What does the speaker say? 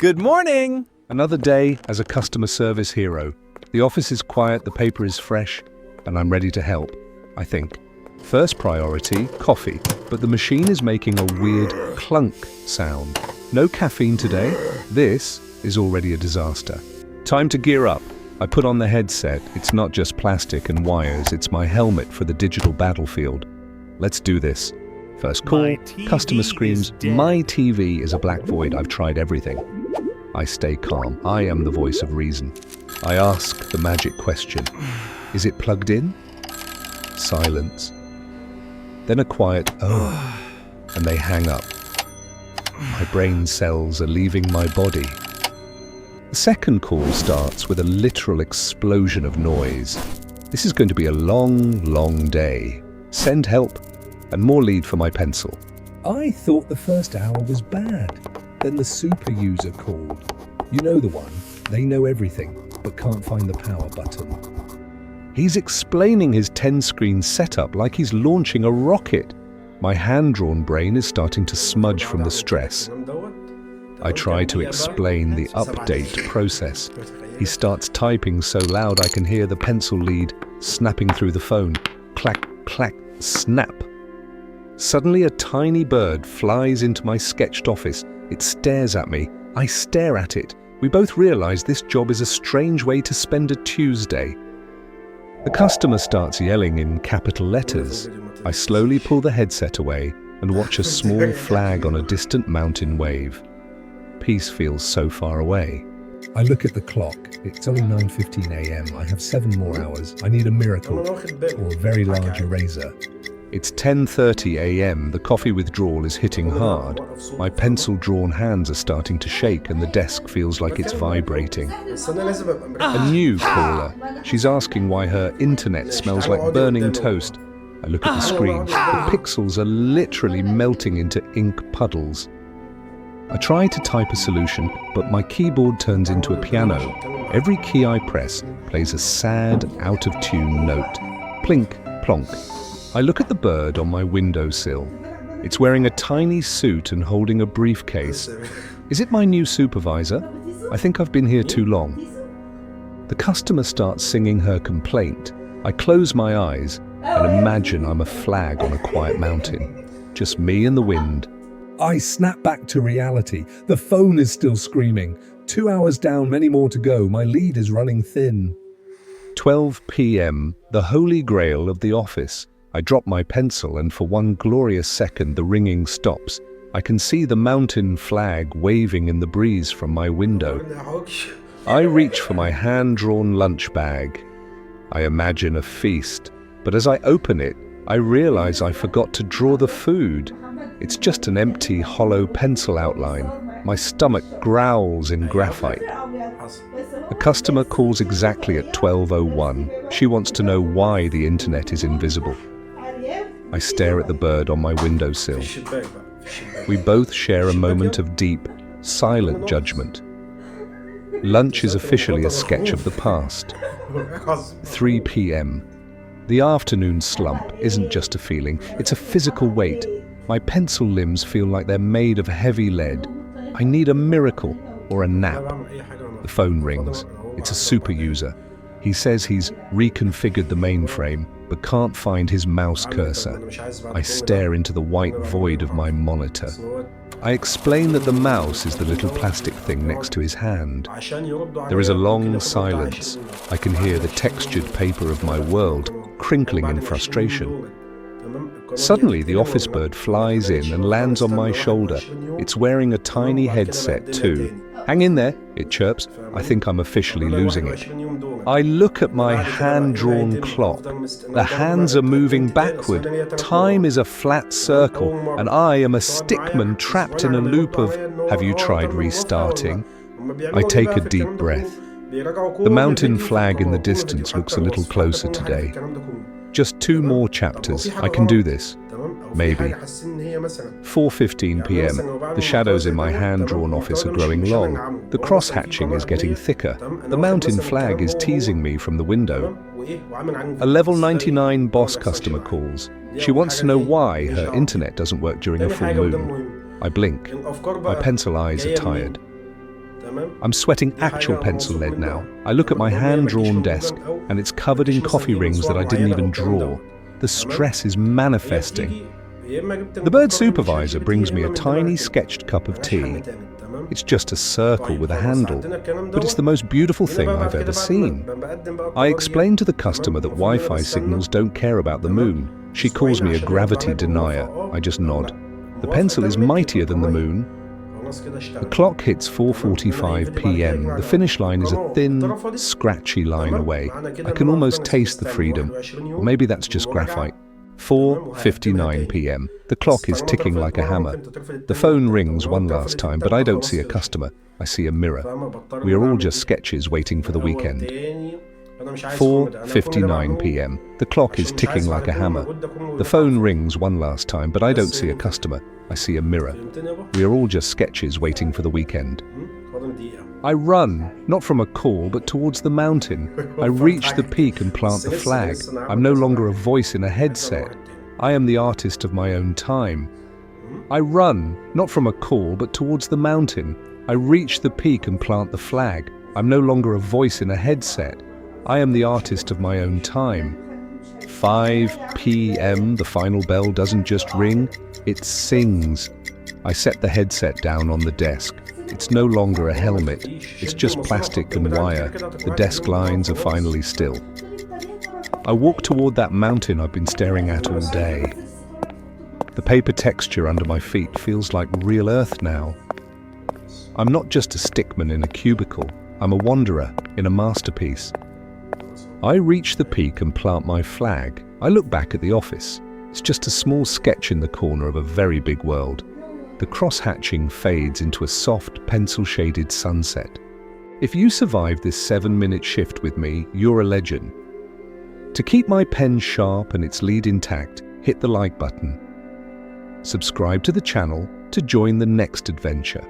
Good morning! Another day as a customer service hero. The office is quiet, the paper is fresh, and I'm ready to help, I think. First priority, coffee, but the machine is making a weird clunk sound. No caffeine today. This is already a disaster. Time to gear up. I put on the headset. It's not just plastic and wires, it's my helmet for the digital battlefield. Let's do this. First call, customer screams, "My TV is a black void, I've tried everything." I stay calm. I am the voice of reason. I ask the magic question. Is it plugged in? Silence. Then a quiet "oh," and they hang up. My brain cells are leaving my body. The second call starts with a literal explosion of noise. This is going to be a long, long day. Send help, and more lead for my pencil. I thought the first hour was bad. Then the super user called. You know the one. They know everything, but can't find the power button. He's explaining his 10-screen setup like he's launching a rocket. My hand-drawn brain is starting to smudge from the stress. I try to explain the update process. He starts typing so loud I can hear the pencil lead snapping through the phone. Clack, clack, snap. Suddenly a tiny bird flies into my sketched office. It stares at me. I stare at it. We both realize this job is a strange way to spend a Tuesday. The customer starts yelling in capital letters. I slowly pull the headset away and watch a small flag on a distant mountain wave. Peace feels so far away. I look at the clock. It's only 9:15 a.m. I have 7 more hours. I need a miracle or a very large eraser. It's 10:30 a.m. The coffee withdrawal is hitting hard. My pencil-drawn hands are starting to shake and the desk feels like it's vibrating. A new caller. She's asking why her internet smells like burning toast. I look at the screen. The pixels are literally melting into ink puddles. I try to type a solution, but my keyboard turns into a piano. Every key I press plays a sad, out-of-tune note. Plink, plonk. I look at the bird on my windowsill. It's wearing a tiny suit and holding a briefcase. Is it my new supervisor? I think I've been here too long. The customer starts singing her complaint. I close my eyes and imagine I'm a flag on a quiet mountain. Just me and the wind. I snap back to reality. The phone is still screaming. 2 hours down, many more to go. My lead is running thin. 12 p.m., the holy grail of the office. I drop my pencil and for one glorious second the ringing stops. I can see the mountain flag waving in the breeze from my window. I reach for my hand-drawn lunch bag. I imagine a feast, but as I open it, I realize I forgot to draw the food. It's just an empty, hollow pencil outline. My stomach growls in graphite. A customer calls exactly at 12:01. She wants to know why the internet is invisible. I stare at the bird on my windowsill. We both share a moment of deep, silent judgment. Lunch is officially a sketch of the past. 3 p.m. The afternoon slump isn't just a feeling, it's a physical weight. My pencil limbs feel like they're made of heavy lead. I need a miracle or a nap. The phone rings. It's a super user. He says he's reconfigured the mainframe, but can't find his mouse cursor. I stare into the white void of my monitor. I explain that the mouse is the little plastic thing next to his hand. There is a long silence. I can hear the textured paper of my world crinkling in frustration. Suddenly, the office bird flies in and lands on my shoulder. It's wearing a tiny headset too. Hang in there, it chirps. I think I'm officially losing it. I look at my hand-drawn clock. The hands are moving backward. Time is a flat circle, and I am a stickman trapped in a loop of, have you tried restarting? I take a deep breath. The mountain flag in the distance looks a little closer today. Just 2 more chapters. I can do this. Maybe. 4:15 p.m. The shadows in my hand-drawn office are growing long. The cross-hatching is getting thicker. The mountain flag is teasing me from the window. A level 99 boss customer calls. She wants to know why her internet doesn't work during a full moon. I blink. My pencil eyes are tired. I'm sweating actual pencil lead now. I look at my hand-drawn desk, and it's covered in coffee rings that I didn't even draw. The stress is manifesting. The bird supervisor brings me a tiny sketched cup of tea. It's just a circle with a handle, but it's the most beautiful thing I've ever seen. I explain to the customer that Wi-Fi signals don't care about the moon. She calls me a gravity denier. I just nod. The pencil is mightier than the moon. The clock hits 4:45 p.m. The finish line is a thin, scratchy line away. I can almost taste the freedom. Or maybe that's just graphite. 4:59 p.m. The clock is ticking like a hammer. The phone rings one last time, but I don't see a customer. I see a mirror. We are all just sketches waiting for the weekend. 4:59 p.m. The clock is ticking like a hammer. The phone rings one last time, but I don't see a customer. I see a mirror. We are all just sketches waiting for the weekend. I run, not from a call, but towards the mountain. I reach the peak and plant the flag. I'm no longer a voice in a headset. I am the artist of my own time. I run, not from a call, but towards the mountain. I reach the peak and plant the flag. I'm no longer a voice in a headset. I am the artist of my own time. 5 p.m. The final bell doesn't just ring, it sings. I set the headset down on the desk. It's no longer a helmet, it's just plastic and wire. The desk lines are finally still. I walk toward that mountain I've been staring at all day. The paper texture under my feet feels like real earth now. I'm not just a stickman in a cubicle, I'm a wanderer in a masterpiece. I reach the peak and plant my flag. I look back at the office. It's just a small sketch in the corner of a very big world. The cross-hatching fades into a soft, pencil-shaded sunset. If you survive this 7-minute shift with me, you're a legend. To keep my pen sharp and its lead intact, hit the like button. Subscribe to the channel to join the next adventure.